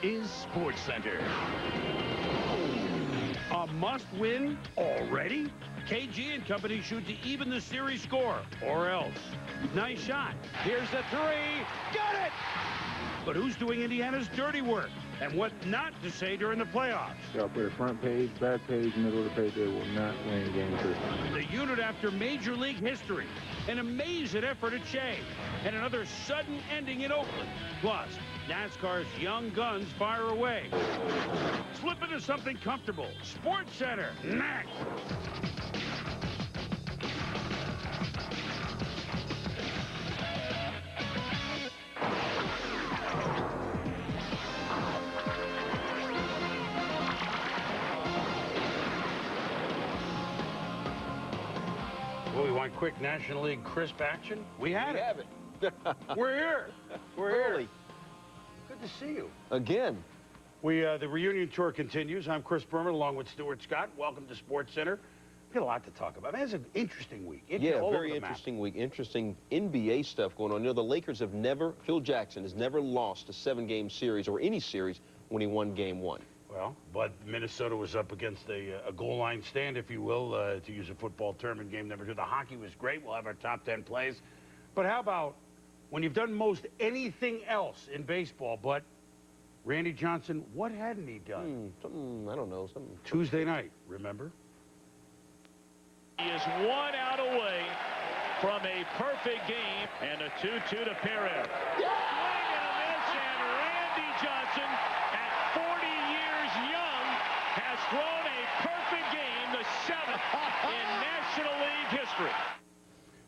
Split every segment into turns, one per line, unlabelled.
is SportsCenter.
A must-win already? KG and company shoot to even the series score, or else. Nice shot. Here's the three. Got it! But who's doing Indiana's dirty work? And what not to say during the playoffs?
Y'all put a front page, back page, middle of the page, they will not win game 2.
The unit after Major League history. An amazing effort at Shea. And another sudden ending in Oakland. Plus, NASCAR's young guns fire away. Slip into something comfortable. SportsCenter. Next. Well, we want quick National League crisp action. We have it. We're here. We're here. Good to see you.
Again.
The reunion tour continues. I'm Chris Berman along with Stuart Scott. Welcome to SportsCenter. We got a lot to talk about. Man, it's an interesting week.
Very interesting week. Interesting NBA stuff going on. You know, the Lakers have never, Phil Jackson has never lost a 7-game series or any series when he won game 1.
Well, but Minnesota was up against a goal line stand, if you will, to use a football term in game number 2. The hockey was great. We'll have our top 10 plays. But how about when you've done most anything else in baseball, but Randy Johnson, what hadn't he done?
Something, I don't know. Something.
Tuesday night, remember?
He is 1 out away from a perfect game, and a 2-2 to Perez. Swing and a miss, and Randy Johnson, at 40 years young, has thrown a perfect game, the 7th in National League history.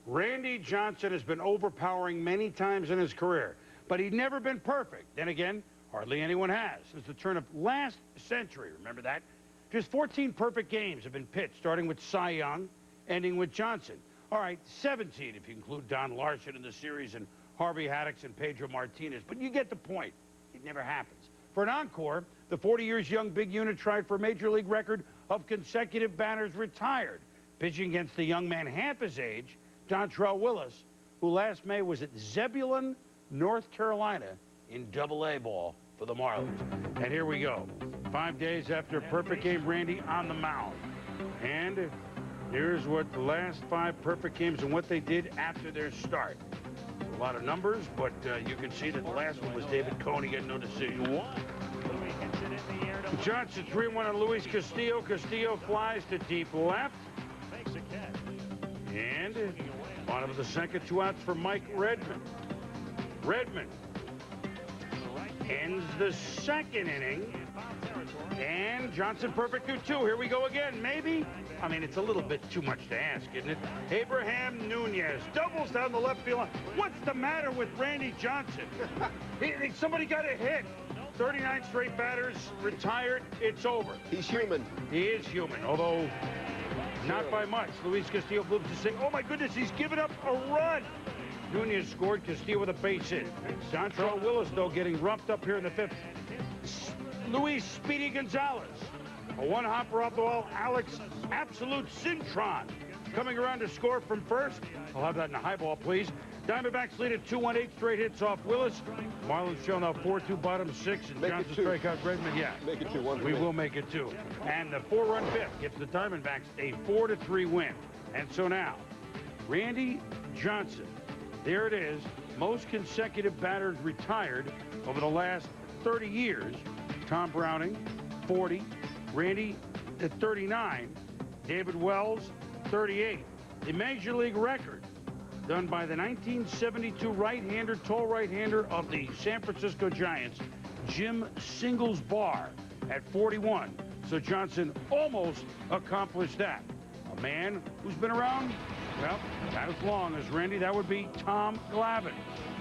Randy Johnson has been overpowering many times in his career, but he'd never been perfect. Then again, hardly anyone has since the turn of last century. Remember that? Just 14 perfect games have been pitched, starting with Cy Young, ending with Johnson. All right, 17 if you include Don Larson in the series and Harvey Haddix and Pedro Martinez. But you get the point. It never happens. For an encore, the 40 years young big unit tried for a major league record of consecutive batters retired, pitching against the young man half his age, Dontrell Willis, who last May was at Zebulon, North Carolina in AA ball for the Marlins. And here we go. 5 days after a perfect game, Randy on the mound. And here's what the last 5 perfect games and what they did after their start. A lot of numbers, but you can see that the last one was David Coney getting no decision. Johnson 3-1 on Luis Castillo. Castillo flies to deep left. And bottom of the second, 2 outs for Mike Redmond. Redmond ends the second inning. And Johnson perfect through 2. Here we go again. Maybe. I mean, it's a little bit too much to ask, isn't it? Abraham Nunez doubles down the left field line. What's the matter with Randy Johnson? Somebody got a hit. 39 straight batters, retired. It's over.
He's human.
He is human, although not by much. Luis Castillo flips to say, oh my goodness, he's given up a run. Nunez scored, Castillo with a base hit. Dontrell Willis, though, getting roughed up here in the 5th. Luis Speedy Gonzalez. A one-hopper off the wall. Alex Absolute Cintron coming around to score from first. I'll have that in a high ball, please. Diamondbacks lead at 2-1, 8 straight hits off Willis. Marlins show now 4-2, bottom 6, and Johnson strike out Redmond. Yeah,
make it 2-1.
We will make it 2. And the 4-run 5th gives the Diamondbacks a 4-3 win. And so now, Randy Johnson, there it is, most consecutive batters retired over the last 30 years. Tom Browning, 40. Randy at 39. David Wells, 38. The Major League record done by the 1972 right-hander, tall right-hander of the San Francisco Giants, Jim Singles Barr, at 41. So Johnson almost accomplished that. A man who's been around, well, not as long as Randy. That would be Tom Glavine.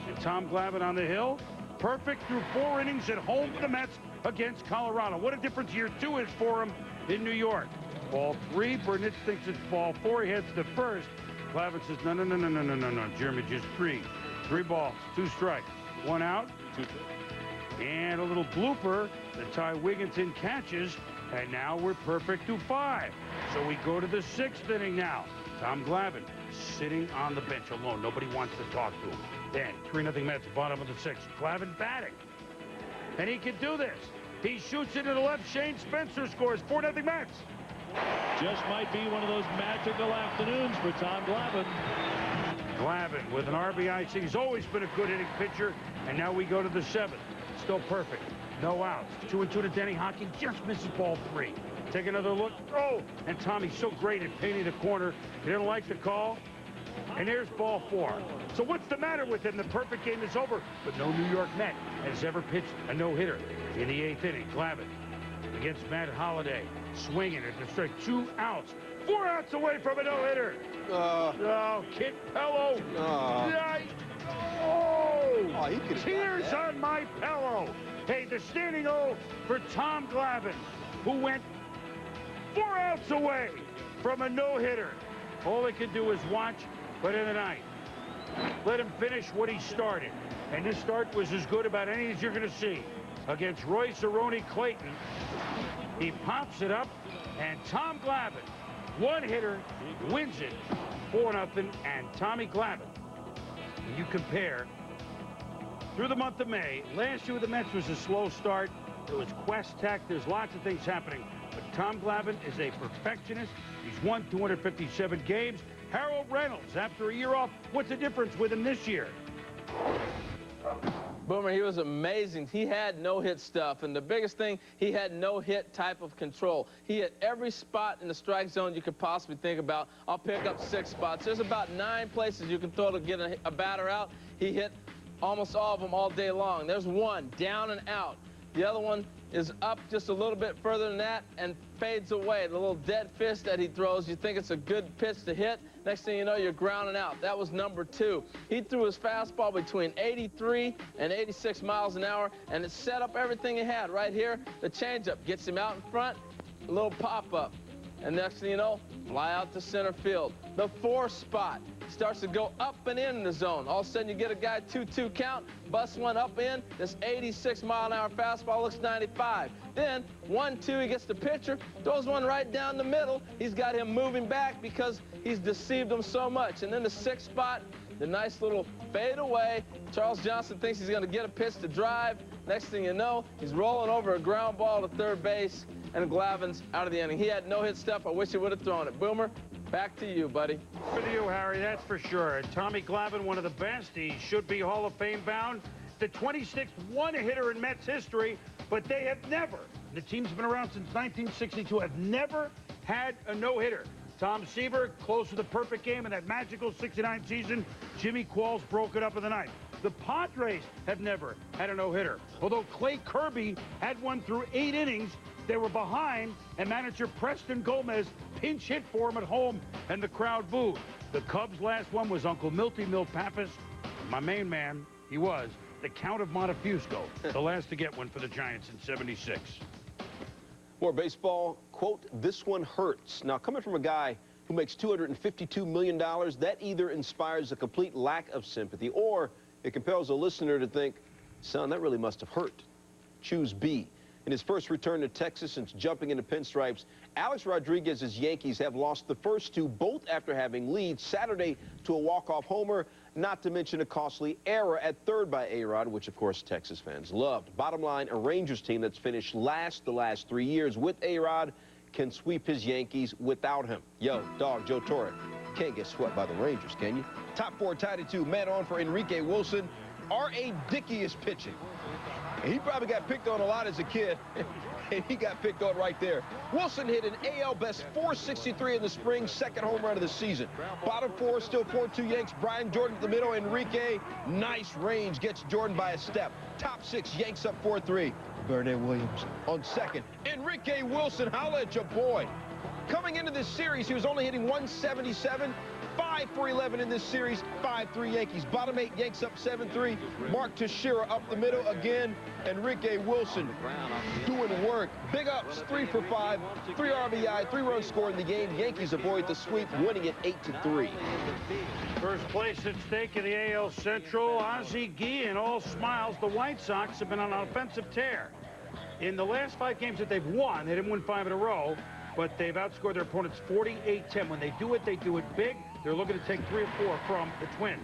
And Tom Glavine on the hill, perfect through 4 innings at home for the Mets against Colorado. What a difference year 2 is for him in New York. Ball 3, Burnett thinks it's ball 4. He heads to first. Glavine says, no, Jeremy, just 3. 3 balls, 2 strikes, 1 out. 2. And a little blooper that Ty Wigginton catches, and now we're perfect to 5. So we go to the 6th inning now. Tom Glavine sitting on the bench alone. Nobody wants to talk to him. Then 3-0 Mets, bottom of the 6th. Glavine batting. and he can do this. He shoots it to the left. Shane Spencer scores. 4-0 Mets.
Just might be one of those magical afternoons for Tom Glavine.
Glavine with an RBI. He's always been a good hitting pitcher, and now we go to the 7th. Still perfect. No outs. 2-2 to Denny Hockey. Just misses ball 3. Take another look. Oh, and Tommy's so great at painting the corner. He didn't like the call. And there's ball 4. So what's the matter with him? The perfect game is over, but no New York Met has ever pitched a no-hitter in the 8th inning. Glavine against Matt Holliday, swinging at the strike. 2 outs. 4 outs away from a no-hitter. Oh, Kit Pello. Oh,
he could have
tears
got that.
on my pillow. Hey, the standing O for Tom Glavine, who went 4 outs away from a no-hitter. All they could do is watch, but in the ninth, let him finish what he started. And this start was as good about any as you're going to see. Against Roy Cerrone Clayton, he pops it up, and Tom Glavine, one hitter, wins it 4-0. And Tommy Glavine, when you compare through the month of May, last year with the Mets was a slow start. There was Quest Tech. There's lots of things happening. But Tom Glavine is a perfectionist. He's won 257 games. Harold Reynolds, after a year off, what's the difference with him this year?
Boomer, he was amazing. He had no-hit stuff, and the biggest thing, he had no-hit type of control. He hit every spot in the strike zone you could possibly think about. I'll pick up 6 spots. There's about 9 places you can throw to get a batter out. He hit almost all of them all day long. There's one, down and out. The other one is up just a little bit further than that and fades away. The little dead fish that he throws, you think it's a good pitch to hit. Next thing you know, you're grounding out. That was number 2. He threw his fastball between 83 and 86 miles an hour, and it set up everything he had right here. The changeup gets him out in front, a little pop-up. And next thing you know, fly out to center field. The 4 spot starts to go up and in the zone. All of a sudden, you get a guy 2-2 count, busts one up in. This 86-mile-an-hour fastball looks 95. Then 1-2, he gets the pitcher, throws one right down the middle. He's got him moving back because he's deceived him so much. And then the 6th spot, the nice little fade away. Charles Johnson thinks he's going to get a pitch to drive. Next thing you know, he's rolling over a ground ball to third base, and Glavine's out of the inning. He had no-hit stuff. I wish he would have thrown it. Boomer, back to you, buddy.
For you, Harry, that's for sure. And Tommy Glavine, one of the best. He should be Hall of Fame bound. The 26th one-hitter in Mets history, but they have never, the team's been around since 1962, have never had a no-hitter. Tom Seaver, close to the perfect game in that magical 69 season. Jimmy Qualls broke it up in the 9th. The Padres have never had a no-hitter. Although Clay Kirby had one through 8 innings, they were behind, and manager Preston Gomez pinch hit for him at home, and the crowd booed. The Cubs' last one was Uncle Milty Milt Pappas. My main man, he was the Count of Montefusco, the last to get one for the Giants in '76.
More baseball. Quote, "This one hurts." Now, coming from a guy who makes $252 million, that either inspires a complete lack of sympathy or it compels a listener to think, son, that really must have hurt. Choose B. In his first return to Texas since jumping into pinstripes, Alex Rodriguez's Yankees have lost the first 2, both after having leads Saturday to a walk-off homer, not to mention a costly error at third by A-Rod, which, of course, Texas fans loved. Bottom line, a Rangers team that's finished last the last 3 years with A-Rod can sweep his Yankees without him. Yo, dog, Joe Torre, can't get swept by the Rangers, can you? Top 4 tied at 2, man on for Enrique Wilson. R.A. Dickey is pitching. And he probably got picked on a lot as a kid, and he got picked on right there. Wilson hit an AL best .463 in the spring, 2nd home run of the season. Bottom 4, still 4-2 Yanks. Brian Jordan at the middle. Enrique, nice range, gets Jordan by a step. Top 6, Yanks up 4-3. Bernard Williams on second. Enrique Wilson, holla at your boy. Coming into this series, he was only hitting .177. 5 for 11 in this series, 5-3 Yankees. Bottom 8, Yanks up 7-3. Mark Teixeira up the middle again. Enrique Wilson doing work. Big ups, 3 for 5, 3 RBI, 3 runs scored in the game. Yankees avoid the sweep, winning it 8-3.
First place at stake in the AL Central. Ozzie Guillen, all smiles. The White Sox have been on an offensive tear. In the last 5 games that they've won, they didn't win 5 in a row, but they've outscored their opponents 48-10. When they do it big. They're looking to take 3 or 4 from the Twins.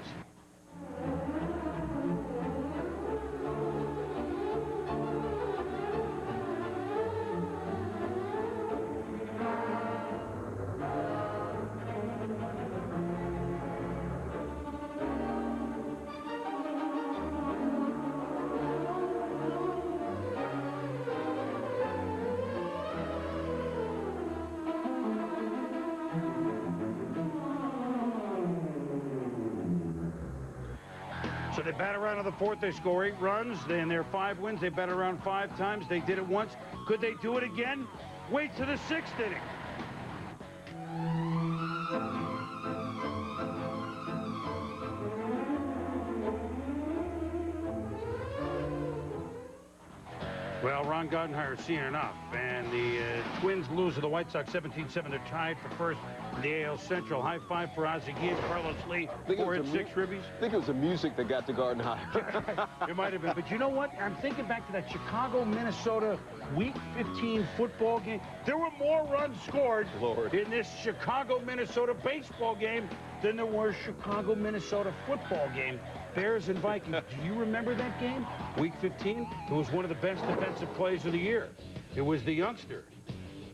So they bat around in the fourth. They score 8 runs. Then their 5 wins. They bat around 5 times. They did it once. Could they do it again? Wait to the 6th inning. Well, Ron Gardenhire's seen enough, and the Twins lose to the White Sox 17-7. They're tied for first in the AL Central. High five for Ozzie Guillen, Carlos Lee, 4 hits, 6 ribbies.
I think it was the music that got to Gardenhire.
It might have been, but you know what? I'm thinking back to that Chicago-Minnesota Week 15 football game. There were more runs scored in this Chicago-Minnesota baseball game than there were Chicago-Minnesota football game. Bears and Vikings. Do you remember that game? Week 15? It was one of the best defensive plays of the year. It was the youngster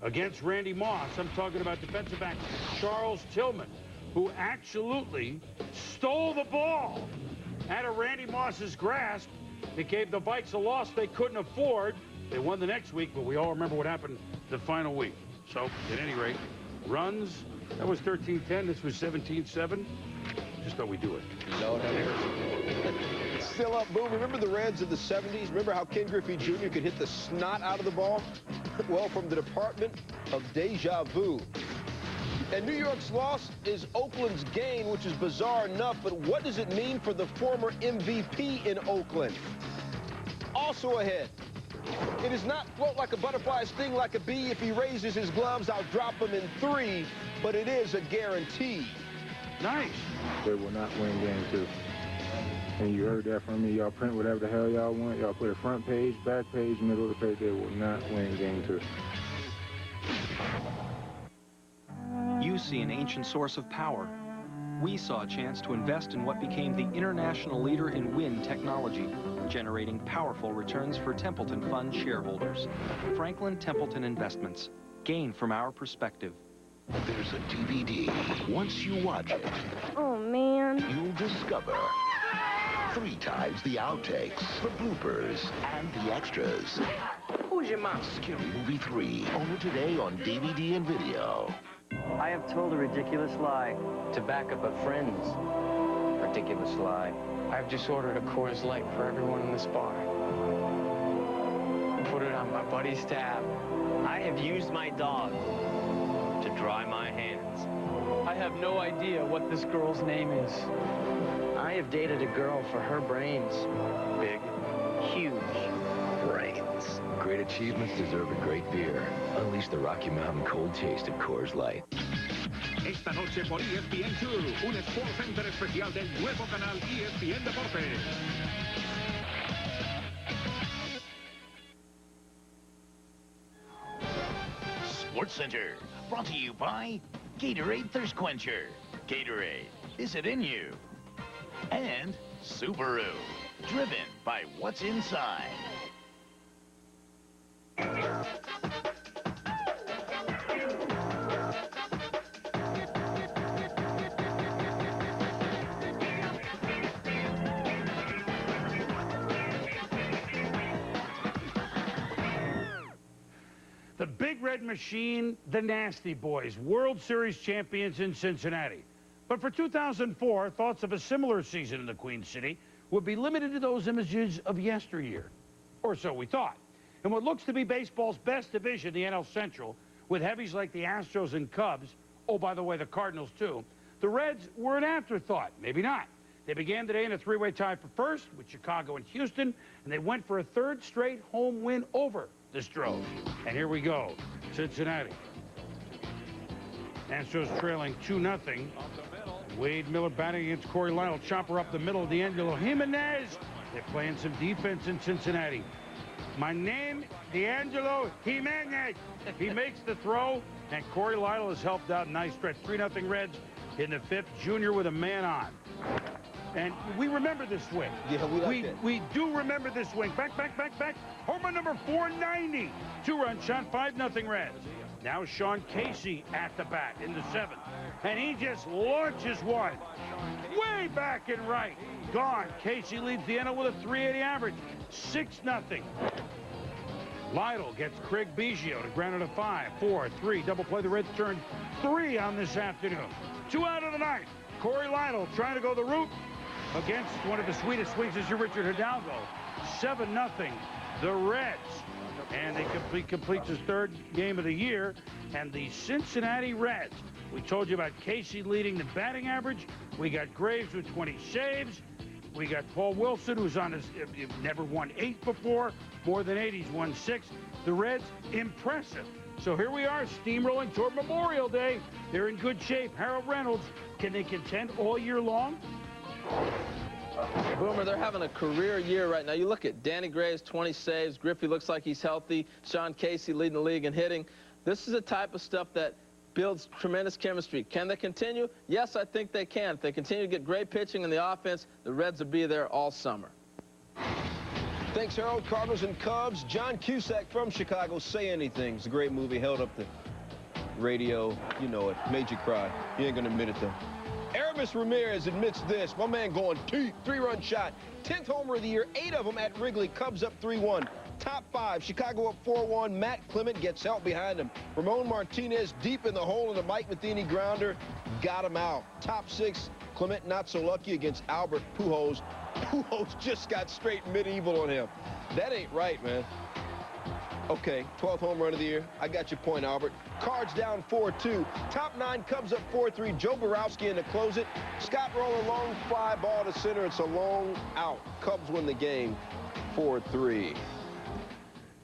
against Randy Moss. I'm talking about defensive back Charles Tillman, who absolutely stole the ball out of Randy Moss's grasp. It gave the Vikes a loss they couldn't afford. They won the next week, but we all remember what happened the final week. So, at any rate, runs, that was 13-10. This was 17-7. Just thought we'd do it.
No, still up, Boom. Remember the Reds of the 70s? Remember how Ken Griffey Jr. could hit the snot out of the ball? Well, from the Department of Deja Vu. And New York's loss is Oakland's gain, which is bizarre enough, but what does it mean for the former MVP in Oakland? Also ahead, it is not float like a butterfly, sting like a bee. If he raises his gloves, I'll drop him in 3, but it is a guarantee.
Nice.
They will not win game 2. And you heard that from me. Y'all print whatever the hell y'all want. Y'all put a front page, back page, middle of the page. They will not win game 2.
You see an ancient source of power. We saw a chance to invest in what became the international leader in wind technology, generating powerful returns for Templeton Fund shareholders. Franklin Templeton Investments. Gain from our perspective.
There's a DVD. Once you watch it,
oh man,
you'll discover 3 times the outtakes, the bloopers, and the extras.
Who's your mom?
Scary Movie 3, only today on DVD and video.
I have told a ridiculous lie to back up a friend's ridiculous lie. I've just ordered a Coors Light for everyone in this bar. Put it on my buddy's tab. I have used my dog to dry my hands. I have no idea what this girl's name is. I have dated a girl for her brains. Big, huge brains.
Great achievements deserve a great beer. Unleash the Rocky Mountain cold taste of Coors Light.
Esta noche por ESPN 2, un SportsCenter especial del nuevo canal ESPN Deportes.
SportsCenter, brought to you by Gatorade Thirst Quencher. Gatorade, is it in you? And Subaru, driven by what's inside.
The Big Red Machine, the Nasty Boys, World Series champions in Cincinnati. But for 2004, thoughts of a similar season in the Queen City would be limited to those images of yesteryear. Or so we thought. In what looks to be baseball's best division, the NL Central, with heavies like the Astros and Cubs, oh, by the way, the Cardinals too, the Reds were an afterthought. Maybe not. They began today in a 3-way tie for first with Chicago and Houston, and they went for a 3rd straight home win over the Stros. And here we go, Cincinnati. Astros trailing 2-0. Wade Miller batting against Corey Lytle. Chopper up the middle, D'Angelo Jimenez. They're playing some defense in Cincinnati. My name, D'Angelo Jimenez. He makes the throw, and Corey Lytle has helped out. Nice stretch. 3-0 Reds in the 5th. Junior with a man on. And we remember this swing.
Yeah,
we do remember this swing. Back. Homer number 490. 2-run shot, 5-0 Reds. Now Sean Casey at the bat in the 7th. And he just launches one. Way back and right. Gone. Casey leads the NL with a 380 average. 6-0. Lytle gets Craig Biggio to ground it a 5-4-3. Double play. The Reds turned 3 on this afternoon. 2 out of the 9th. Corey Lytle trying to go the route. against one of the sweetest swings is your Richard Hidalgo. 7-0, the Reds. And he completes his third game of the year. And the Cincinnati Reds. We told you about Casey leading the batting average. We got Graves with 20 saves. We got Paul Wilson, who's on his never won 8 before. More than 8, he's won 6. The Reds, impressive. So here we are, steamrolling toward Memorial Day. They're in good shape. Harold Reynolds, can they contend all year long?
Boomer, they're having a career year right now. You look at Danny Graves, 20 saves. Griffey looks like he's healthy. Sean Casey leading the league in hitting. This is the type of stuff that builds tremendous chemistry. Can they continue? Yes, I think they can. If they continue to get great pitching in the offense, the Reds will be there all summer.
Thanks, Harold. Cardinals and Cubs. John Cusack from Chicago, Say Anything. It's a great movie. Held up the radio. You know it. Made you cry. You ain't going to admit it, though. Aramis Ramirez admits this. My man going deep. 3-run shot. 10th homer of the year. 8 of them at Wrigley. Cubs up 3-1. Top 5. Chicago up 4-1. Matt Clement gets help behind him. Ramon Martinez deep in the hole in the Mike Matheny grounder. Got him out. Top 6. Clement not so lucky against Albert Pujols. Pujols just got straight medieval on him. That ain't right, man. Okay, 12th home run of the year. I got your point, Albert. Cards down 4-2. Top 9, Cubs up 4-3. Joe Borowski in to close it. Scott Roller, long fly ball to center. It's a long out. Cubs win the game 4-3.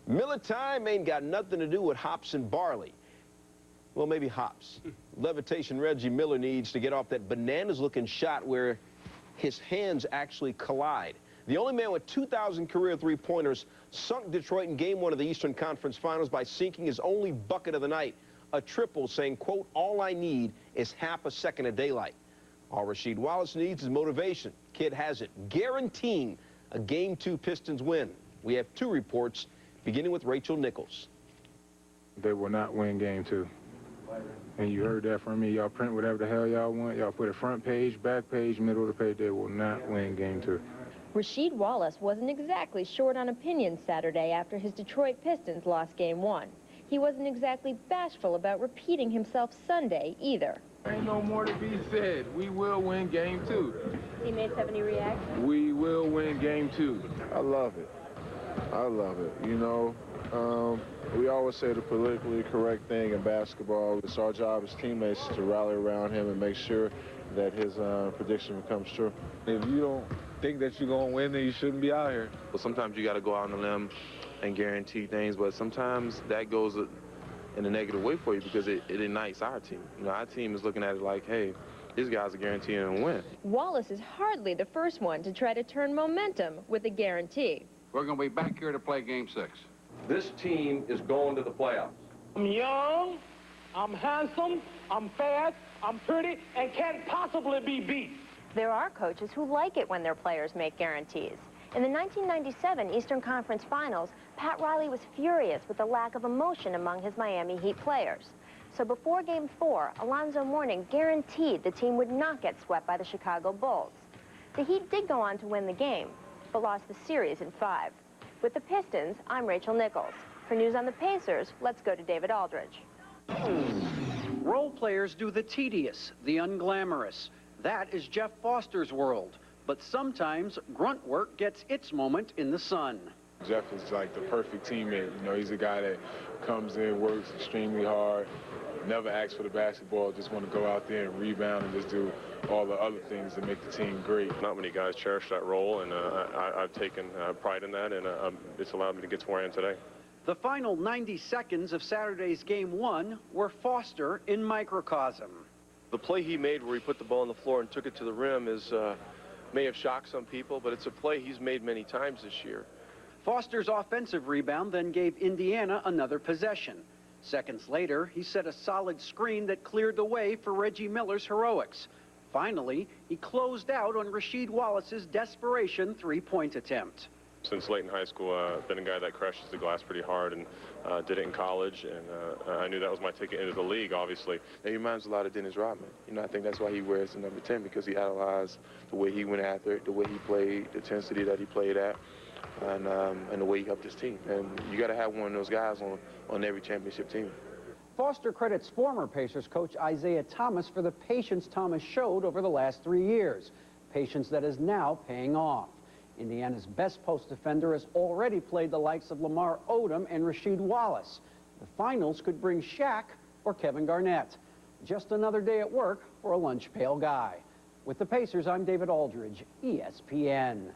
Miller time ain't got nothing to do with hops and barley. Well, maybe hops. Levitation Reggie Miller needs to get off that bananas-looking shot where his hands actually collide. The only man with 2,000 career three-pointers sunk Detroit in Game 1 of the Eastern Conference Finals by sinking his only bucket of the night, a triple, saying, quote, all I need is half a second of daylight. All Rasheed Wallace needs is motivation. Kid has it, guaranteeing a Game 2 Pistons win. We have 2 reports, beginning with Rachel Nichols.
They will not win Game 2. And you heard that from me. Y'all print whatever the hell y'all want. Y'all put it front page, back page, middle of the page. They will not win Game 2.
Rasheed Wallace wasn't exactly short on opinions Saturday after his Detroit Pistons lost Game 1. He wasn't exactly bashful about repeating himself Sunday either.
Ain't no more to be said. We will win Game 2.
Teammates have any reaction?
We will win Game 2.
I love it. I love it. You know, we always say the politically correct thing in basketball. It's our job as teammates to rally around him and make sure that his prediction becomes true.
If you don't think that you're going to win, then you shouldn't be out here.
Well, sometimes you got to go out on a limb and guarantee things, but sometimes that goes in a negative way for you because it ignites our team. You know, our team is looking at it like, hey, these guys are guaranteeing a win.
Wallace is hardly the first one to try to turn momentum with a guarantee.
We're going to be back here to play Game 6.
This team is going to the playoffs.
I'm young, I'm handsome, I'm fast, I'm pretty, and can't possibly be beat.
There are coaches who like it when their players make guarantees. In the 1997 Eastern Conference Finals, Pat Riley was furious with the lack of emotion among his Miami Heat players. So before Game 4, Alonzo Mourning guaranteed the team would not get swept by the Chicago Bulls. The Heat did go on to win the game, but lost the series in 5. With the Pistons, I'm Rachel Nichols. For news on the Pacers, let's go to David Aldridge.
Role players do the tedious, the unglamorous. That is Jeff Foster's world. But sometimes grunt work gets its moment in the sun.
Jeff is like the perfect teammate. You know, he's a guy that comes in, works extremely hard, never asks for the basketball, just want to go out there and rebound and just do all the other things that make the team great.
Not many guys cherish that role, and I've taken pride in that, and it's allowed me to get to where I am today.
The final 90 seconds of Saturday's Game 1 were Foster in microcosm.
The play he made where he put the ball on the floor and took it to the rim may have shocked some people, but it's a play he's made many times this year.
Foster's offensive rebound then gave Indiana another possession. Seconds later, he set a solid screen that cleared the way for Reggie Miller's heroics. Finally, he closed out on Rasheed Wallace's desperation three-point attempt.
Since late in high school, I've been a guy that crushes the glass pretty hard and did it in college, and I knew that was my ticket into the league, obviously.
He reminds a lot of Dennis Rodman. You know, I think that's why he wears the number 10, because he analyzed the way he went after it, the way he played, the intensity that he played at, and the way he helped his team. And you got to have one of those guys on every championship team.
Foster credits former Pacers coach Isaiah Thomas for the patience Thomas showed over the last 3 years. patience that is now paying off. Indiana's best post defender has already played the likes of Lamar Odom and Rasheed Wallace. The finals could bring Shaq or Kevin Garnett. Just another day at work for a lunch pail guy. With the Pacers, I'm David Aldridge, ESPN.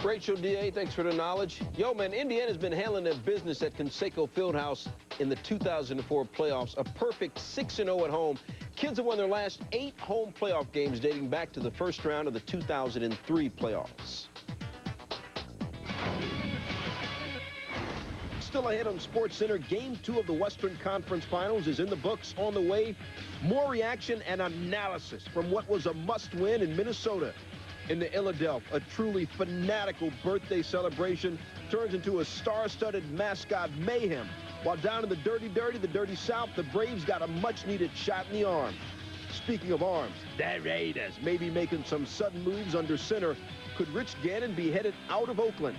Great show, D.A. Thanks for the knowledge. Yo, man, Indiana's been handling their business at Conseco Fieldhouse in the 2004 playoffs. A perfect 6-0 at home. Kids have won their last 8 home playoff games dating back to the first round of the 2003 playoffs. Still ahead on SportsCenter, Game 2 of the Western Conference Finals is in the books, on the way. More reaction and analysis from what was a must-win in Minnesota. In the Philadelphia, a truly fanatical birthday celebration turns into a star-studded mascot mayhem. While down in the dirty South, the Braves got a much-needed shot in the arm. Speaking of arms, the Raiders may be making some sudden moves under center. Could Rich Gannon be headed out of Oakland?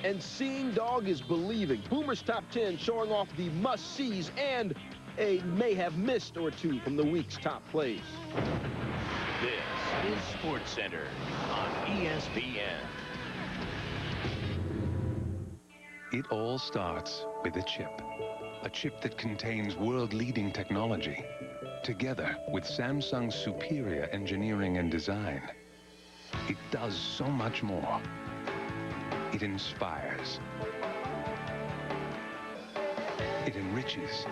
And seeing dog is believing. Boomer's Top 10 showing off the must-sees and a may-have-missed or two from the week's top plays.
This is SportsCenter on ESPN.
It all starts with a chip that contains world-leading technology. Together with Samsung's superior engineering and design, it does so much more. It inspires. It enriches.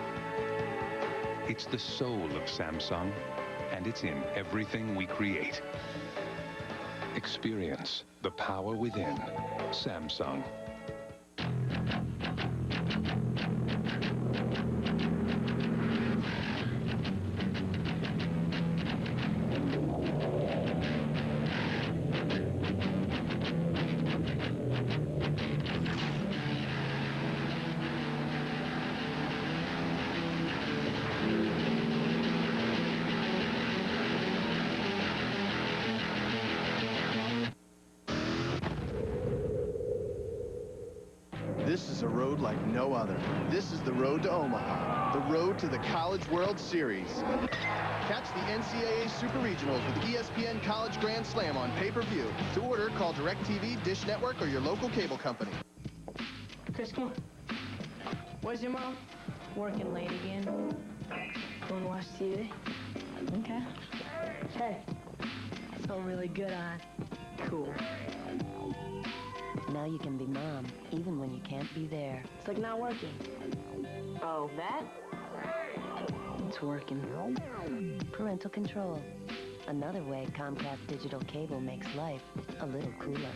It's the soul of Samsung, and it's in everything we create. Experience the power within. Samsung.
This is a road like no other. This is the road to Omaha, the road to the College World Series. Catch the NCAA Super Regionals with ESPN College Grand Slam on pay-per-view. To order, call DirecTV, Dish Network, or your local cable company.
Chris, come on. Where's your mom? Working late again. Going to watch TV? Okay. Hey, so really good on. Cool.
Now you can be mom, even when you can't be there.
It's like not working. Oh, that?
It's working. Parental control. Another way Comcast digital cable makes life a little cooler.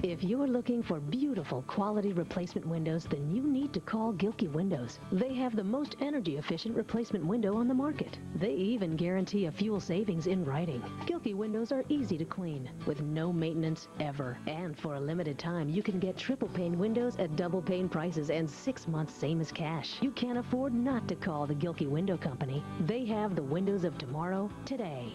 If you're looking for beautiful quality replacement windows, then you need to call Gilkey Windows. They have the most energy-efficient replacement window on the market. They even guarantee a fuel savings in writing. Gilkey Windows are easy to clean, with no maintenance ever. And for a limited time, you can get triple pane windows at double pane prices and 6 months same as cash. You can't afford not to call the Gilkey Window Company. They have the windows of tomorrow, today.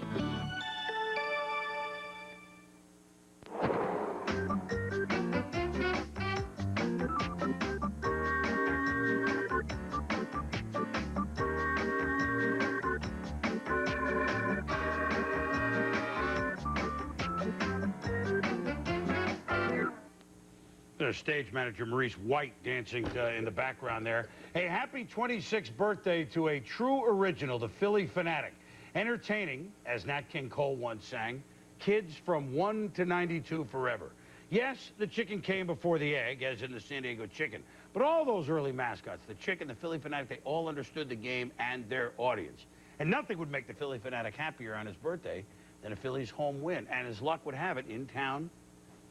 Stage manager Maurice White dancing in the background there. Hey, happy 26th birthday to a true original, the Philly Fanatic. Entertaining, as Nat King Cole once sang, kids from 1 to 92 forever. Yes, the chicken came before the egg, as in the San Diego Chicken. But all those early mascots, the Chicken, the Philly Fanatic, they all understood the game and their audience. And nothing would make the Philly Fanatic happier on his birthday than a Phillies home win. And as luck would have it, in town,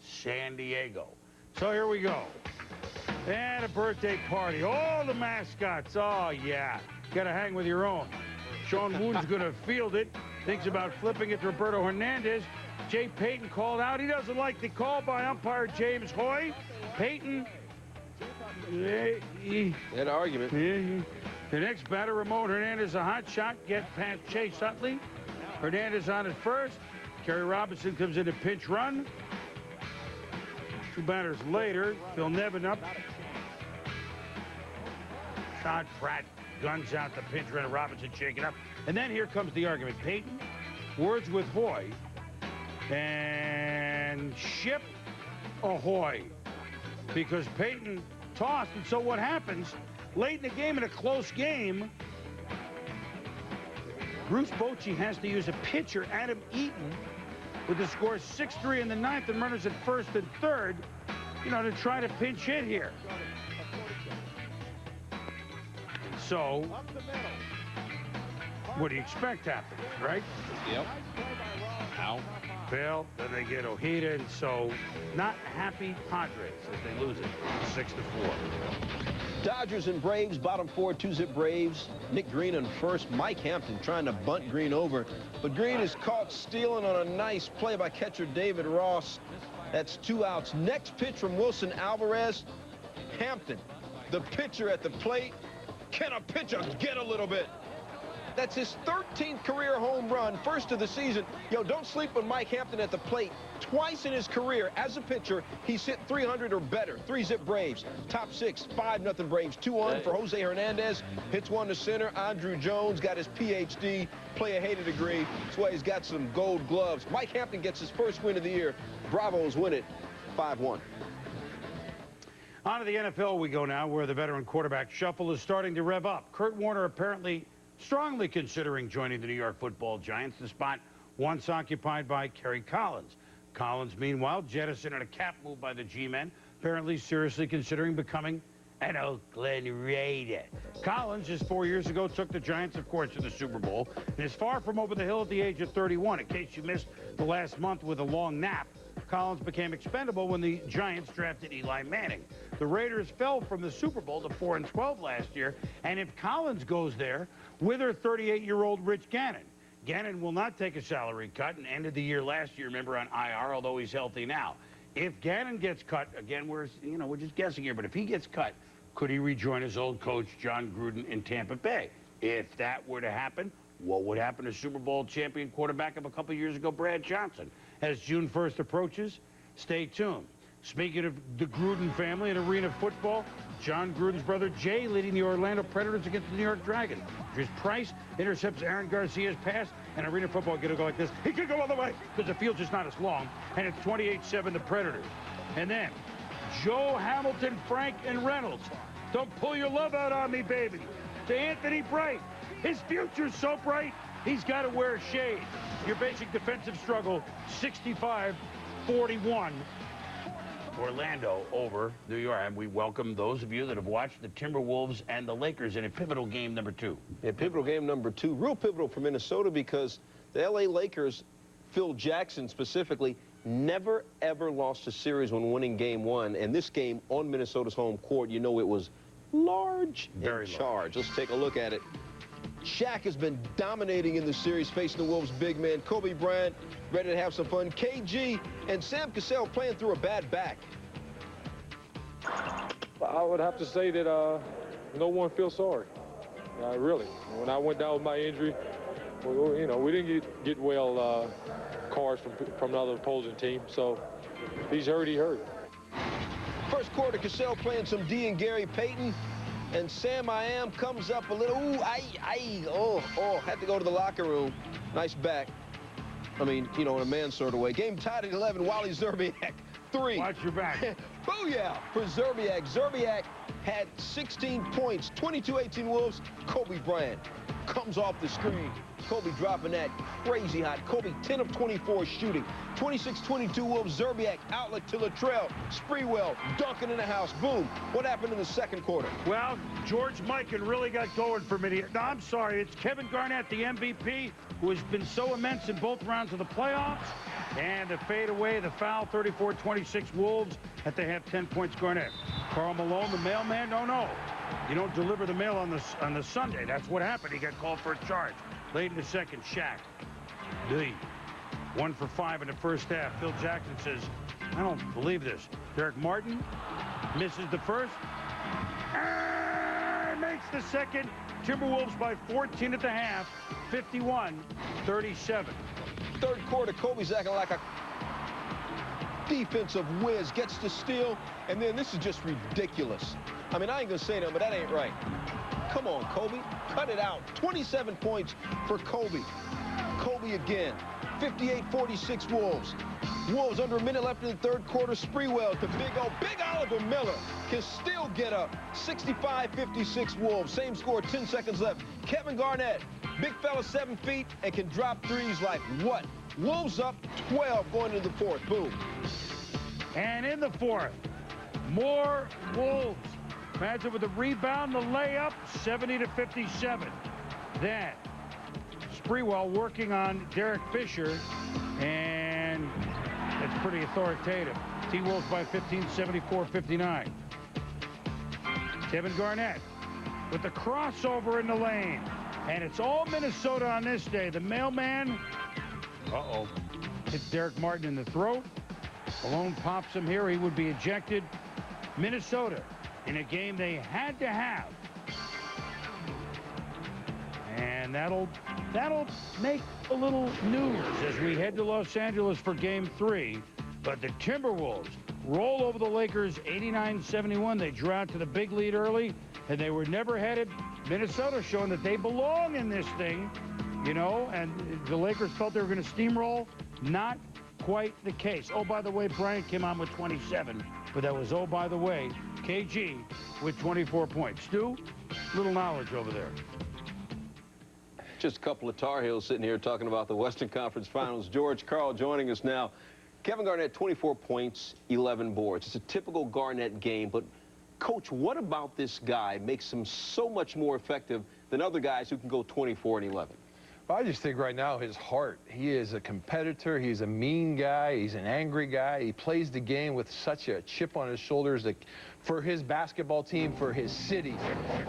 San Diego. So here we go. And a birthday party. All the mascots. Oh, yeah. Got to hang with your own. Sean Woon's going to field it. Thinks about flipping it to Roberto Hernandez. Jay Payton called out. He doesn't like the call by umpire James Hoy. Payton.
Had an argument.
The next batter, Ramon Hernandez, a hot shot. Get past Chase Utley. Hernandez on at first. Kerry Robinson comes in a pinch run. 2 batters later, Phil Nevin up. Shot, Pratt guns out the pinch runner. Robinson shaking up. And then here comes the argument. Payton, words with Hoy, and ship ahoy. Because Payton tossed, and so what happens, late in the game, in a close game, Bruce Bochy has to use a pitcher, Adam Eaton, with the score 6-3 in the ninth and runners at first and third, to try to pinch hit here. So, what do you expect happens, right?
Yep. Ow.
Fail, then they get Ojeda, and so not happy Padres as they lose it 6-4.
Dodgers and Braves, bottom four, 2-zip Braves. Nick Green on first. Mike Hampton trying to bunt Green over. But Green is caught stealing on a nice play by catcher David Ross. That's 2 outs. Next pitch from Wilson Alvarez. Hampton, the pitcher at the plate. Can a pitcher get a little bit? That's his 13th career home run, first of the season. Don't sleep on Mike Hampton at the plate. Twice in his career as a pitcher, he's hit 300 or better. 3-zip Braves. Top 6, 5-0 Braves. 2-1 for Jose Hernandez. Hits one to center. Andrew Jones got his PhD, play-a-hater degree. That's why he's got some gold gloves. Mike Hampton gets his first win of the year. Bravos win it 5-1.
On to the NFL we go now, where the veteran quarterback shuffle is starting to rev up. Kurt Warner apparently strongly considering joining the New York Football Giants, the spot once occupied by Kerry Collins. Collins, meanwhile, jettisoned in a cap move by the G-men, apparently seriously considering becoming an Oakland Raider. Collins, just 4 years ago, took the Giants, of course, to the Super Bowl, and is far from over the hill at the age of 31. In case you missed the last month with a long nap, Collins became expendable when the Giants drafted Eli Manning. The Raiders fell from the Super Bowl to 4-12 last year, and if Collins goes there, with her 38-year-old Rich Gannon. Gannon will not take a salary cut and ended the year last year, remember, on IR, although he's healthy now. If Gannon gets cut, again, we're just guessing here, but if he gets cut, could he rejoin his old coach, John Gruden, in Tampa Bay? If that were to happen, what would happen to Super Bowl champion quarterback of a couple years ago, Brad Johnson? As June 1st approaches, stay tuned. Speaking of the Gruden family in arena football, John Gruden's brother Jay leading the Orlando Predators against the New York Dragons. Chris Price intercepts Aaron Garcia's pass, and arena football going to go like this. He could go all the way because the field's just not as long, and it's 28-7 the Predators. And then Joe Hamilton, Frank, and Reynolds. Don't pull your love out on me, baby. To Anthony Bright. His future's so bright, he's got to wear a shade. Your basic defensive struggle, 65-41. Orlando over New York, and we welcome those of you that have watched the Timberwolves and the Lakers in a pivotal game number 2.
Yeah, pivotal game number 2. Real pivotal for Minnesota because the L.A. Lakers, Phil Jackson specifically, never, ever lost a series when winning game 1. And this game on Minnesota's home court, it was large and charged. Let's take a look at it. Shaq has been dominating in the series, facing the Wolves' big man. Kobe Bryant ready to have some fun. KG and Sam Cassell playing through a bad back.
I would have to say that no one feels sorry. Really. When I went down with my injury, we didn't get well cards from another opposing team. So if he's hurt, he hurt.
First quarter, Cassell playing some D and Gary Payton. And Sam I Am comes up a little, had to go to the locker room. Nice back. I mean, in a man sort of way. Game tied at 11, Wally Szczerbiak, 3.
Watch your back.
Booyah for Szczerbiak. Szczerbiak had 16 points, 22-18 Wolves. Kobe Bryant comes off the screen. Kobe dropping that crazy hot. Kobe 10 of 24 shooting. 26-22 Wolves. Szczerbiak outlet to Latrell. Sprewell dunking in the house. Boom. What happened in the second quarter?
Well, George Mikan really got going for me. No, I'm sorry. It's Kevin Garnett, the MVP, who has been so immense in both rounds of the playoffs. And the fade away, the foul, 34-26 Wolves at they have 10 points Garnett. Karl Malone, the mailman, no. You don't deliver the mail on the Sunday. That's what happened. He got called for a charge. Late in the second, Shaq. 1 for 5 in the first half. Phil Jackson says, I don't believe this. Derek Martin misses the first. Makes the second. Timberwolves by 14 at the half. 51-37.
Third quarter, Kobe's acting like a defensive whiz. Gets to steal. And then this is just ridiculous. I mean, I ain't going to say that, but that ain't right. Come on, Kobe. Cut it out. 27 points for Kobe. Kobe again. 58-46 Wolves. Wolves under a minute left in the third quarter. Sprewell to Big Oliver Miller can still get up. 65-56 Wolves. Same score, 10 seconds left. Kevin Garnett, big fella, 7 feet, and can drop threes like what? Wolves up 12 going into the fourth. Boom.
And in the fourth, more Wolves. Imagine with the rebound, the layup, 70-57. Then Sprewell working on Derek Fisher, and it's pretty authoritative. T-Wolves by 15, 74-59. Kevin Garnett with the crossover in the lane. And it's all Minnesota on this day. The mailman, hits Derek Martin in the throat. Malone pops him here. He would be ejected. Minnesota in a game they had to have. And that'll make a little news as we head to Los Angeles for Game 3. But the Timberwolves roll over the Lakers 89-71. They drew out to the big lead early, and they were never headed. Minnesota showing that they belong in this thing, you know, and the Lakers felt they were going to steamroll. Not quite the case. Oh, by the way, Bryant came on with 27, but that was, oh, by the way, KG with 24 points. Stu, little knowledge over there.
Just a couple of Tar Heels sitting here talking about the Western Conference Finals. George Karl joining us now. Kevin Garnett, 24 points, 11 boards. It's a typical Garnett game, but Coach, what about this guy makes him so much more effective than other guys who can go 24 and 11?
Well, I just think right now his heart. He is a competitor. He's a mean guy. He's an angry guy. He plays the game with such a chip on his shoulders that for his basketball team, for his city.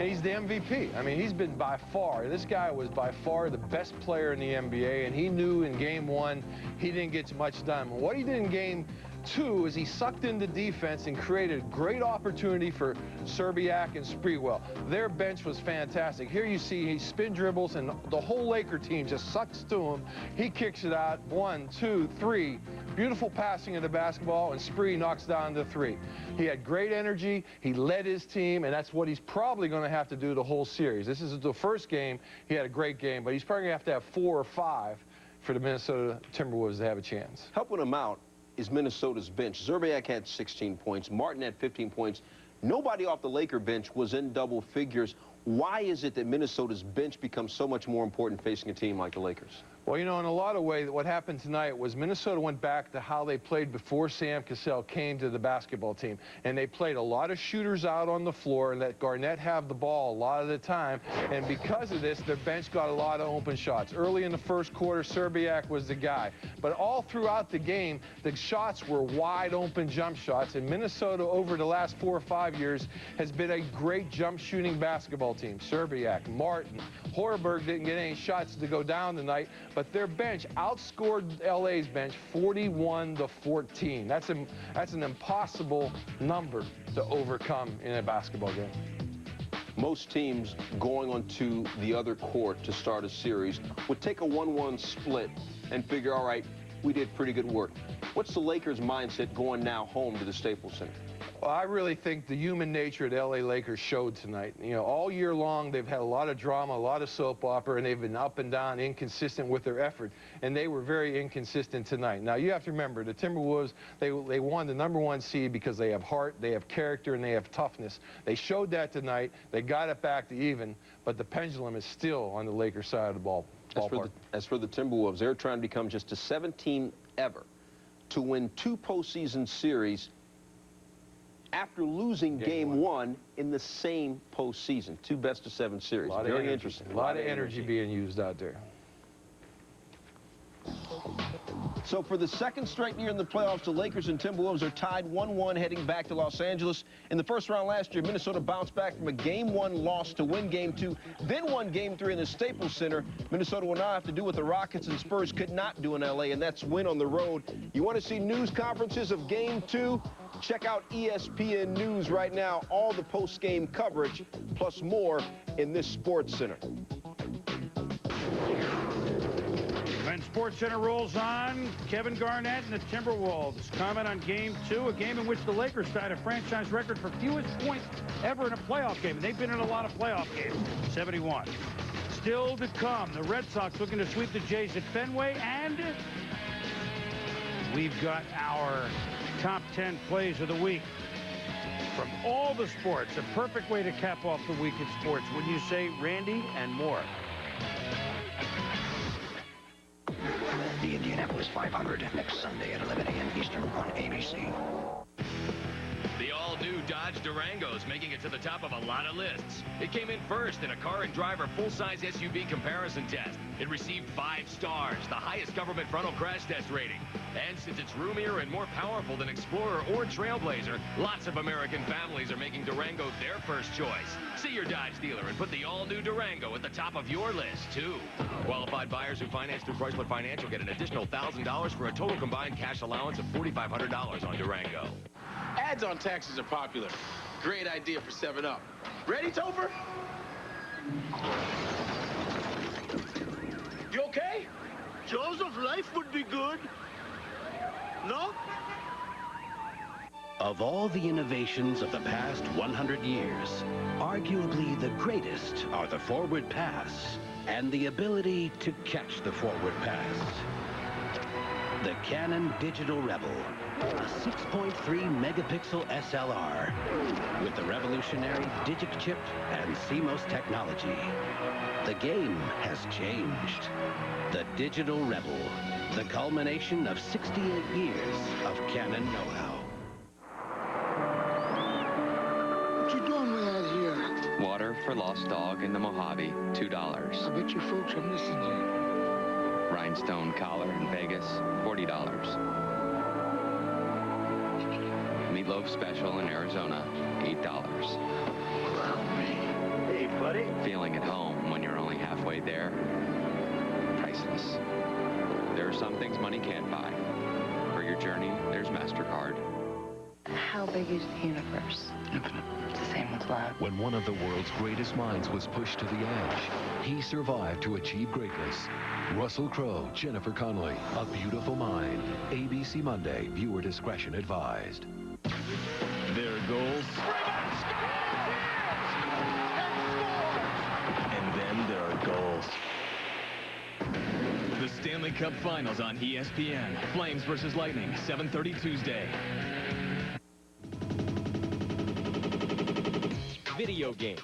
And he's the MVP. I mean, he's been by far, this guy was by far the best player in the NBA, and he knew in Game 1 he didn't get much done. What he did in Game 2 is he sucked into defense and created great opportunity for Serbiak and Sprewell. Their bench was fantastic. Here you see he spin dribbles and the whole Laker team just sucks to him. He kicks it out, 1, 2, 3. Beautiful passing of the basketball, and Spree knocks down the 3. He had great energy. He led his team, and that's what he's probably going to have to do the whole series. This is the first game. He had a great game, but he's probably going to have 4 or 5 for the Minnesota Timberwolves to have a chance.
Helping him out is Minnesota's bench. Zerbiak had 16 points. Martin had 15 points. Nobody off the Laker bench was in double figures. Why is it that Minnesota's bench becomes so much more important facing a team like the Lakers?
Well, you know, in a lot of ways, what happened tonight was Minnesota went back to how they played before Sam Cassell came to the basketball team. And they played a lot of shooters out on the floor and let Garnett have the ball a lot of the time. And because of this, their bench got a lot of open shots. Early in the first quarter, Serbiak was the guy. But all throughout the game, the shots were wide open jump shots. And Minnesota, over the last 4 or 5 years, has been a great jump shooting basketball team. Serbiak, Martin, Horberg didn't get any shots to go down tonight, but their bench outscored LA's bench 41-14. That's an impossible number to overcome in a basketball game.
Most teams going onto the other court to start a series would take a 1-1 split and figure, all right, we did pretty good work. What's the Lakers' mindset going now home to the Staples Center?
Well, I really think the human nature of the LA Lakers showed tonight. You know, all year long, they've had a lot of drama, a lot of soap opera, and they've been up and down, inconsistent with their effort. And they were very inconsistent tonight. Now, you have to remember, the Timberwolves, they won the #1 seed because they have heart, they have character, and they have toughness. They showed that tonight. They got it back to even, but the pendulum is still on the Lakers side of the ballpark.
As for the Timberwolves, they're trying to become just the 7th team ever to win 2 postseason series after losing game 1 in the same postseason. 2 best-of-7 series. Very interesting.
A lot of energy being used out there.
So for the second straight year in the playoffs, the Lakers and Timberwolves are tied 1-1 heading back to Los Angeles. In the first round last year, Minnesota bounced back from a Game 1 loss to win Game 2, then won Game 3 in the Staples Center. Minnesota will now have to do what the Rockets and Spurs could not do in L.A., and that's win on the road. You want to see news conferences of Game 2? Check out ESPN News right now. All the post-game coverage, plus more in this SportsCenter.
SportsCenter rolls on. Kevin Garnett and the Timberwolves comment on Game 2, a game in which the Lakers tied a franchise record for fewest points ever in a playoff game. And they've been in a lot of playoff games, 71. Still to come, the Red Sox looking to sweep the Jays at Fenway, and we've got our top 10 plays of the week from all the sports. A perfect way to cap off the week in sports, wouldn't you say, Randy? And more.
The Indianapolis 500 next Sunday at 11 a.m. Eastern on ABC.
The all-new Dodge Durango is making it to the top of a lot of lists. It came in first in a car and driver full-size SUV comparison test. It received 5 stars, the highest government frontal crash test rating. And since it's roomier and more powerful than Explorer or Trailblazer, lots of American families are making Durango their first choice. See your Dodge dealer and put the all-new Durango at the top of your list, too. Qualified buyers who finance through Chrysler Financial get an additional $1,000 for a total combined cash allowance of $4,500 on Durango.
Ads on taxes are popular. Great idea for 7-Up. Ready, Topher? You okay?
Joseph, life would be good. No?
Of all the innovations of the past 100 years, arguably the greatest are the forward pass and the ability to catch the forward pass. The Canon Digital Rebel, a 6.3 megapixel SLR with the revolutionary Digic chip and CMOS technology. The game has changed. The Digital Rebel, the culmination of 68 years of Canon know-how.
What you doing way out here?
Water for Lost Dog in the Mojave, $2.
I bet you folks are missing you.
Rhinestone collar in Vegas, $40. Meatloaf special in Arizona, $8.
Hey, buddy.
Feeling at home when you're only halfway there, priceless. There are some things money can't buy. For your journey, there's MasterCard.
How big is the universe?
Infinite.
It's the same with love.
When one of the world's greatest minds was pushed to the edge, he survived to achieve greatness. Russell Crowe, Jennifer Connelly, A Beautiful Mind. ABC Monday, viewer discretion advised.
There are goals. And then there are goals.
The Stanley Cup Finals on ESPN. Flames versus Lightning, 7:30 Tuesday.
Video games.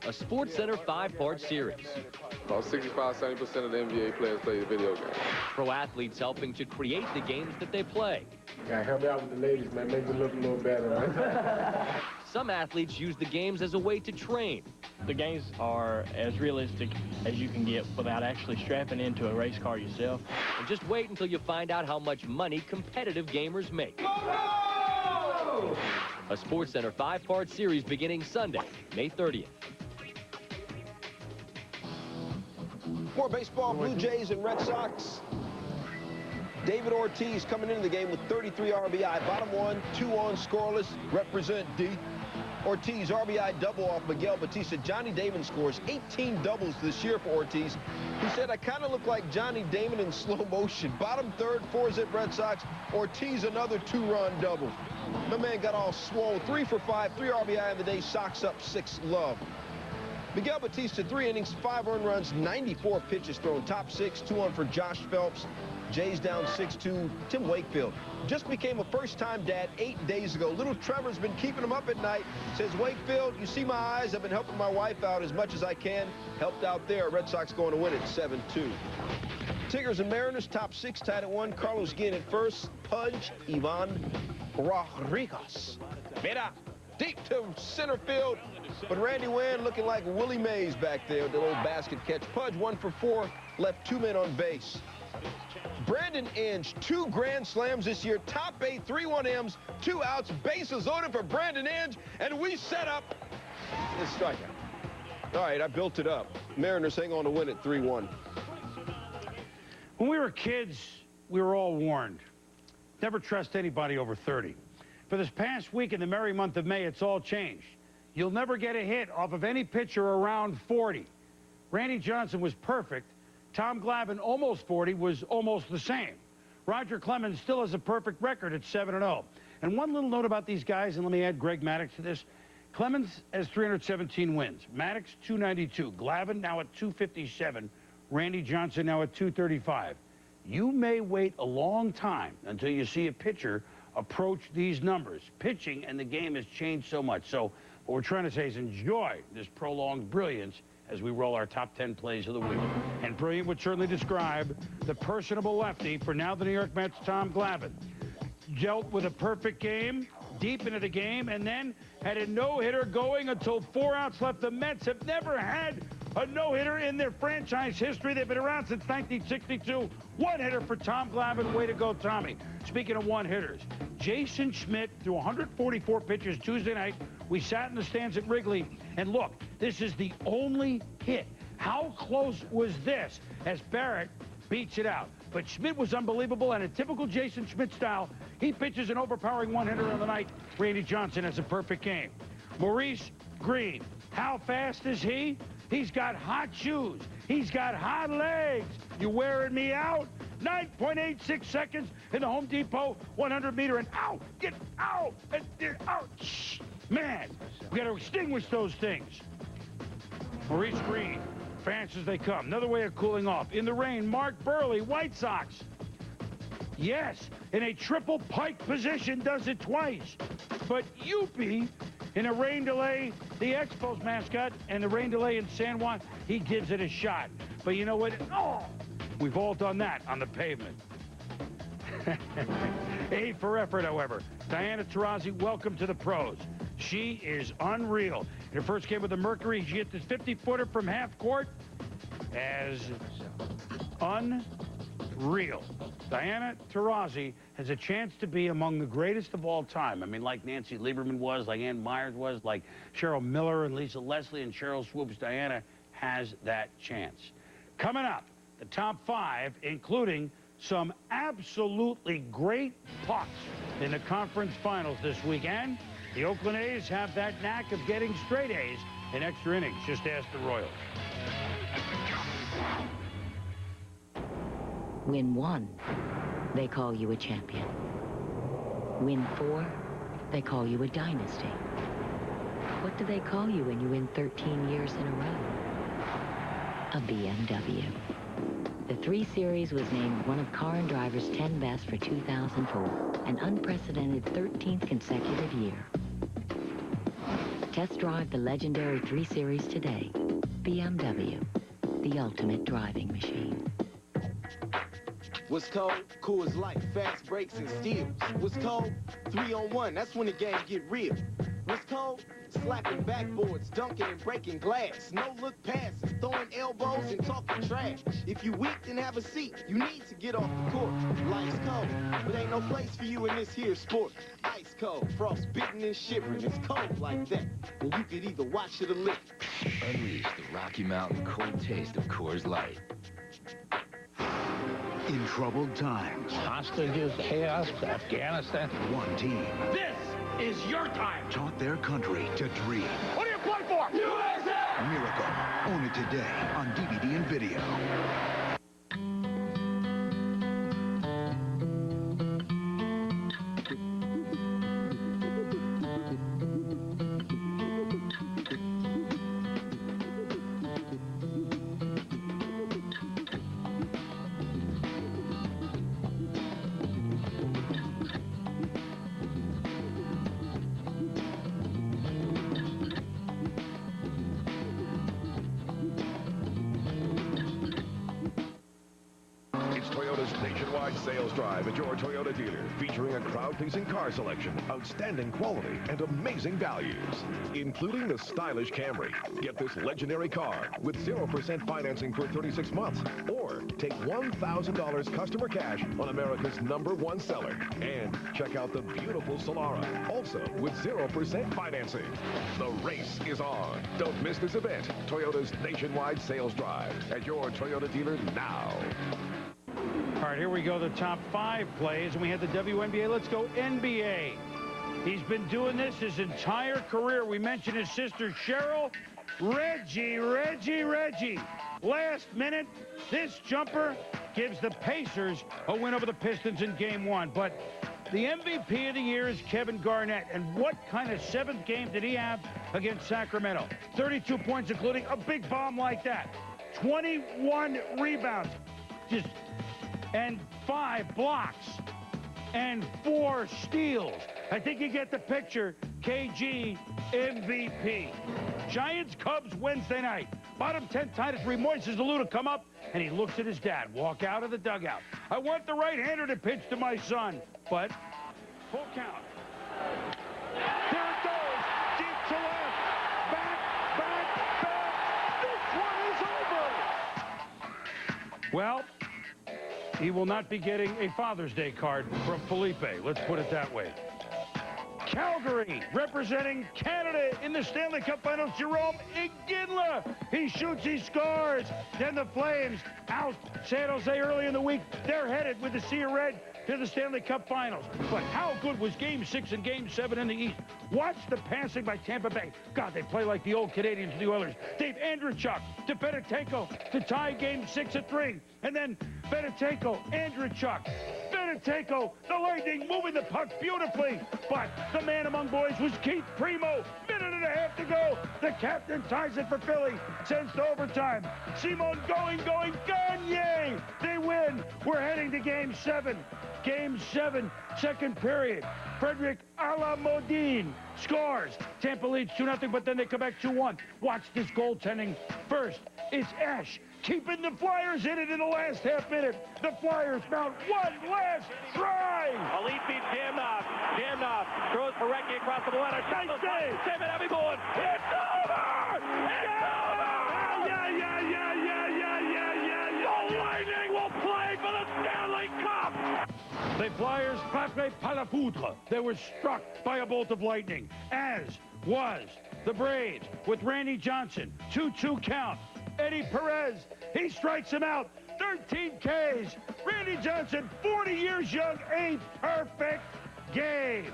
A SportsCenter 5-part series.
About 65-70% of the NBA players play video games.
Pro athletes helping to create the games that they play.
Gotta help me out with the ladies, man. Make them look a little better, right?
Some athletes use the games as a way to train.
The games are as realistic as you can get without actually strapping into a race car yourself.
And just wait until you find out how much money competitive gamers make. A SportsCenter 5-part series beginning Sunday, May 30th.
More baseball, Blue Jays and Red Sox. David Ortiz coming into the game with 33 RBI. Bottom 1, 2 on scoreless. Represent D. Ortiz RBI double off Miguel Batista. Johnny Damon scores 18 doubles this year for Ortiz. He said, I kind of look like Johnny Damon in slow motion. Bottom 3rd, 4-zip Red Sox. Ortiz another 2-run double. My man got all swole. 3 for 5, 3 RBI in the day. Sox up 6 love. Miguel Batista, 3 innings, 5 earned runs, 94 pitches thrown. Top 6, 2-1 for Josh Phelps. Jays down 6-2. Tim Wakefield just became a first-time dad 8 days ago. Little Trevor's been keeping him up at night. Says, Wakefield, you see my eyes? I've been helping my wife out as much as I can. Helped out there. Red Sox going to win it 7-2. Tigers and Mariners, top 6 tied at 1. Carlos Guillen at first. Pudge, Ivan Rodriguez. Mira, deep to center field. But Randy Wynn looking like Willie Mays back there. The little basket catch. Pudge 1 for 4. Left 2 men on base. Brandon Inge, 2 grand slams this year. Top 8, 3-1 M's, 2 outs. Bases loaded for Brandon Inge. And we set up the strikeout. All right, I built it up. Mariners hang on to win it 3-1.
When we were kids, we were all warned. Never trust anybody over 30. For this past week in the merry month of May, it's all changed. You'll never get a hit off of any pitcher around 40. Randy Johnson was perfect Tom Glavine, almost 40, was almost the same. Roger Clemens still has a perfect record at 7-0. And one little note about these guys, and let me add Greg Maddux to this. Clemens has 317 wins. Maddux, 292. Glavine now at 257. Randy Johnson now at 235. You may wait a long time until you see a pitcher approach these numbers. Pitching and the game has changed so much. So what we're trying to say is enjoy this prolonged brilliance as we roll our top 10 plays of the week. And brilliant would certainly describe the personable lefty for now the New York Mets, Tom Glavine. Dealt with a perfect game, deep into the game, and then had a no-hitter going until 4 outs left. The Mets have never had a no-hitter in their franchise history. They've been around since 1962. One-hitter for Tom Glavine. Way to go, Tommy. Speaking of one-hitters, Jason Schmidt threw 144 pitches Tuesday night. We sat in the stands at Wrigley, and look, this is the only hit. How close was this as Barrett beats it out? But Schmidt was unbelievable, and in typical Jason Schmidt style, he pitches an overpowering one-hitter on the night. Randy Johnson has a perfect game. Maurice Green, how fast is he? He's got hot shoes. He's got hot legs. You wearing me out? 9.86 seconds in the Home Depot 100-meter, and out, get out, and get out. Shh. Man, we got to extinguish those things. Maurice Green, fast as they come. Another way of cooling off. In the rain, Mark Burley, White Sox. Yes, in a triple pike position, does it twice. But Youppi, in a rain delay, the Expos mascot, and the rain delay in San Juan, he gives it a shot. But you know what? Oh, we've all done that on the pavement. A for effort, however. Diana Taurasi, welcome to the pros. She is unreal. In her first game with the Mercury, she hit this 50-footer from half court as unreal. Diana Taurasi has a chance to be among the greatest of all time. I mean, like Nancy Lieberman was, like Ann Myers was, like Cheryl Miller and Lisa Leslie and Cheryl Swoops. Diana has that chance. Coming up, the top 5, including some absolutely great pucks in the conference finals this weekend. The Oakland A's have that knack of getting straight A's in extra innings. Just ask the Royals.
Win 1, they call you a champion. Win 4, they call you a dynasty. What do they call you when you win 13 years in a row? A BMW. The 3 Series was named one of Car and Driver's 10 best for 2004, an unprecedented 13th consecutive year. Test drive the legendary 3 Series today. BMW, the ultimate driving machine.
What's cold? Coors Light, fast breaks and steals. What's cold? 3-on-1, that's when the game get real. What's cold? Slapping backboards, dunking and breaking glass. No-look passes, throwing elbows and talking trash. If you weak, then have a seat. You need to get off the court. Life's cold, but ain't no place for you in this here sport. Ice cold, frost bitten and shivering. It's cold like that, and you could either watch it or live.
Unleash the Rocky Mountain cold taste of Coors Light.
In troubled times,
hostages, chaos, Afghanistan.
One team.
This is your time.
Taught their country to dream.
What do you play for? USA!
Miracle. Own it today on DVD and video.
Nationwide sales drive at your Toyota dealer, featuring a crowd-pleasing car selection, outstanding quality, and amazing values, including the stylish Camry. Get this legendary car with 0% financing for 36 months, or take $1,000 customer cash on America's #1 seller. And check out the beautiful Solara, also with 0% financing. The race is on. Don't miss this event. Toyota's nationwide sales drive at your Toyota dealer now.
All right, here we go, the top 5 plays, and we had the WNBA. Let's go NBA. He's been doing this his entire career. We mentioned his sister, Cheryl. Reggie. last minute, this jumper gives the Pacers a win over the Pistons in Game 1. But the MVP of the year is Kevin Garnett. And what kind of seventh game did he have against Sacramento? 32 points, including a big bomb like that. 21 rebounds. And 5 blocks. And 4 steals. I think you get the picture. KG MVP. Giants-Cubs Wednesday night. Bottom 10 tied at 3. Moises Alou to come up, and he looks at his dad walk out of the dugout. I want the right-hander to pitch to my son, but full count. There it goes. Deep to left. Back. This one is over. Well, he will not be getting a Father's Day card from Felipe. Let's put it that way. Calgary, representing Canada in the Stanley Cup Finals, Jerome Iginla. He shoots, he scores. Then the Flames out San Jose early in the week. They're headed with the Sea of Red to the Stanley Cup Finals. But how good was Game 6 and Game 7 in the East? Watch the passing by Tampa Bay. God, they play like the old Canadians, the Oilers. Dave Andreychuk to Benetenko to tie Game 6 at 3. And then Benetenko, Andreychuk, Benetenko, the Lightning moving the puck beautifully. But the man among boys was Keith Primo. Minute and a half to go. The captain ties it for Philly. Sends to overtime. Simon going, Gagne. They win. We're heading to Game 7. Game 7, second period. Frederick Alamodine scores. Tampa leads 2-0, but then they come back 2-1. Watch this goaltending. First, it's Ash keeping the Flyers in it in the last half minute. The Flyers mount one last try.
Elite beats Damnoff. Damnoff throws Parecki across the blue line. Shot the save. Save it, everyone. It's over! It's over! The Lightning will play for the Stanley Cup!
The Flyers frappé par la foudre. They were struck by a bolt of lightning, as was the Braves with Randy Johnson. 2-2 count. Eddie Perez, he strikes him out. 13 Ks. Randy Johnson, 40 years young, a perfect game.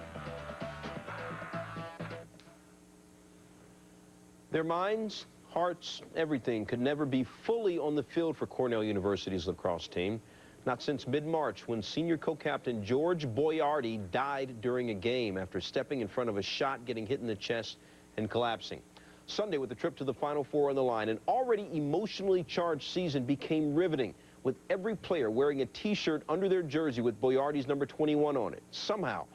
Their minds, hearts, everything could never be fully on the field for Cornell University's lacrosse team. Not since mid-March, when senior co-captain George Boyardi died during a game after stepping in front of a shot, getting hit in the chest, and collapsing. Sunday, with the trip to the Final Four on the line, an already emotionally charged season became riveting, with every player wearing a T-shirt under their jersey with Boyardi's number 21 on it. Somehow,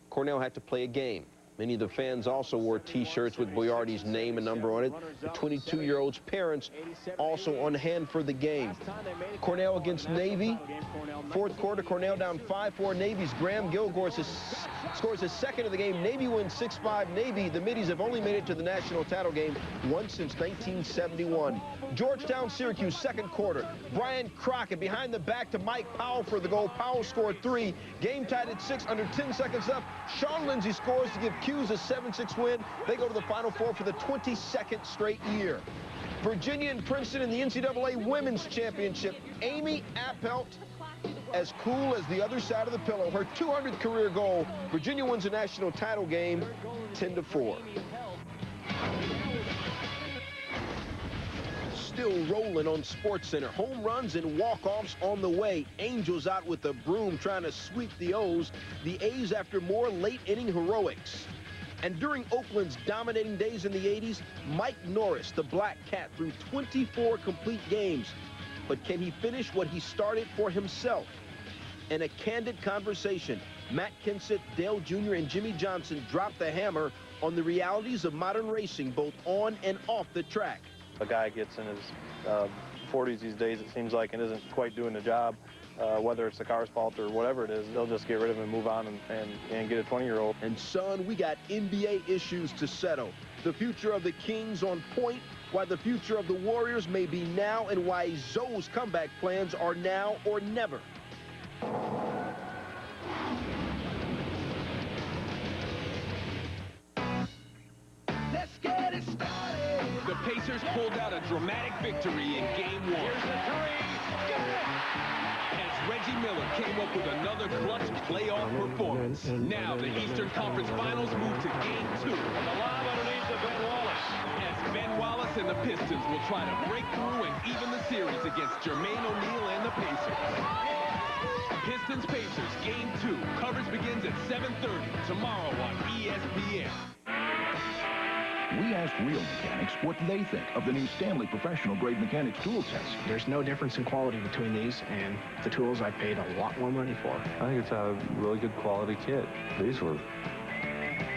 Cornell had to play a game. Many of the fans also wore T-shirts with Boyardi's name and number on it. The 22-year-old's parents also on hand for the game. Cornell against Navy. Fourth quarter, Cornell down 5-4. Navy's Graham Gilgore scores his second of the game. Navy wins 6-5. Navy, the Middies, have only made it to the national title game once since 1971. Georgetown, Syracuse, second quarter. Brian Crockett behind the back to Mike Powell for the goal. Powell scored 3. Game tied at 6, under 10 seconds left. Sean Lindsay scores to give Hughes a 7-6 win. They go to the Final Four for the 22nd straight year. Virginia and Princeton in the NCAA Women's Championship. Amy Appelt, as cool as the other side of the pillow. Her 200th career goal. Virginia wins a national title game 10-4. Still rolling on SportsCenter. Home runs and walk-offs on the way. Angels out with the broom trying to sweep the O's. The A's after more late-inning heroics. And during Oakland's dominating days in the 80s, Mike Norris, the Black Cat, threw 24 complete games. But can he finish what he started for himself? In a candid conversation, Matt Kenseth, Dale Jr., and Jimmy Johnson dropped the hammer on the realities of modern racing, both on and off the track.
A guy gets in his 40s these days, it seems like, and isn't quite doing the job, whether it's the car's fault or whatever it is, they'll just get rid of him and move on and get a 20-year-old.
And son, we got NBA issues to settle. The future of the Kings on point, why the future of the Warriors may be now, and why Zoe's comeback plans are now or never.
Let's get it started. The Pacers pulled out a dramatic victory in Game 1.
Here's the three. Good.
As
Reggie Miller came up with another clutch playoff performance. Now the Eastern Conference Finals move to Game 2.
The lob underneath to Ben Wallace.
As Ben Wallace and the Pistons will try to break through and even the series against Jermaine O'Neal and the Pacers. Pistons Pacers Game 2. Coverage begins at 7:30 tomorrow on ESPN.
We asked real mechanics what they think of the new Stanley Professional Grade Mechanics tool sets.
There's no difference in quality between these and the tools I paid a lot more money for.
I think it's a really good quality kit. These were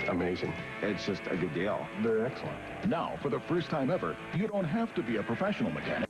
amazing.
It's just a good deal.
They're excellent.
Now, for the first time ever, you don't have to be a professional mechanic